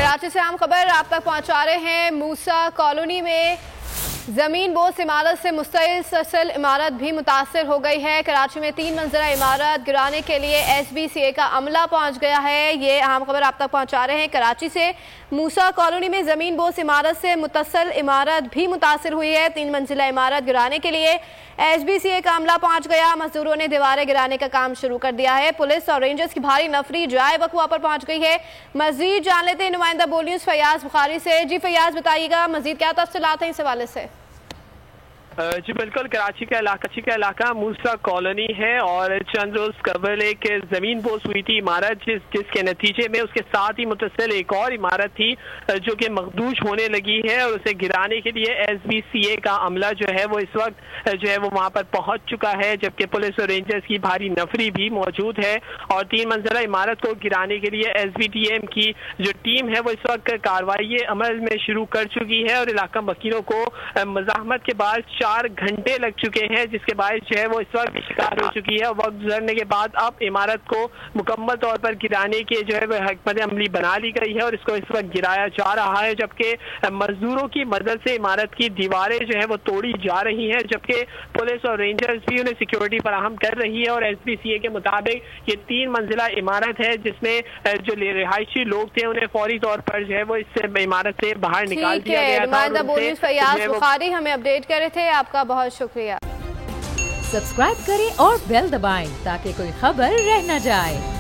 कराची से अहम खबर आप तक पहुंचा रहे हैं। मूसा कॉलोनी में जमीन बोस इमारत से मुस्तसिल इमारत भी मुतासर हो गई है। कराची में 3 मंजिला इमारत गिराने के लिए SBCA का अमला पहुंच गया है। ये अहम खबर आप तक पहुंचा रहे हैं। कराची से मूसा कॉलोनी में जमीन बोस इमारत से मुतसिल इमारत भी मुतासर हुई है। 3 मंजिला इमारत गिराने के लिए SBCA का अमला पहुंच गया। मजदूरों ने दीवारें गिराने का काम शुरू कर दिया है। पुलिस और रेंजर्स की भारी नफरी जाए वक़्वा पर पहुंच गई है। मजीद जान लेते हैं नुमाइंदा बोल न्यूज़ फैयाज बुखारी से। जी फैयाज, बताइएगा मजीद क्या तफसीलात हैं इस हवाले से? जी बिल्कुल, कराची का इलाका मूसा कॉलोनी है और चंद रोज कबल एक जमीन बोस हुई थी इमारत जिसके नतीजे में उसके साथ ही मुतसिल एक और इमारत थी जो कि मखदूश होने लगी है और उसे गिराने के लिए SBCA का अमला जो है वो इस वक्त जो है वो वहां पर पहुंच चुका है, जबकि पुलिस और रेंजर्स की भारी नफरी भी मौजूद है और 3 मंजिला इमारत को गिराने के लिए SBTM की जो टीम है वो इस वक्त कार्रवाई अमल में शुरू कर चुकी है और इलाका वकीलों को मज़ाहमत के बाद 4 घंटे लग चुके हैं, जिसके बायस जो है वो इस वक्त शिकार हो चुकी है। वक्त गुजरने के बाद अब इमारत को मुकम्मल तौर पर गिराने के जो है वो हिकमत अमली बना ली गई है और इसको इस वक्त गिराया जा रहा है, जबकि मजदूरों की मदद से इमारत की दीवारें जो है वो तोड़ी जा रही हैं, जबकि पुलिस और रेंजर्स भी उन्हें सिक्योरिटी फराहम कर रही है। और SBCA के मुताबिक ये 3 मंजिला इमारत है जिसमें जो रिहायशी लोग थे उन्हें फौरी तौर पर जो है वो इस इमारत से बाहर निकाल दिया गया था। फैयाज बुखारी हमें अपडेट कर रहे थे, आपका बहुत शुक्रिया। सब्सक्राइब करें और बेल दबाएं ताकि कोई खबर रह न जाए।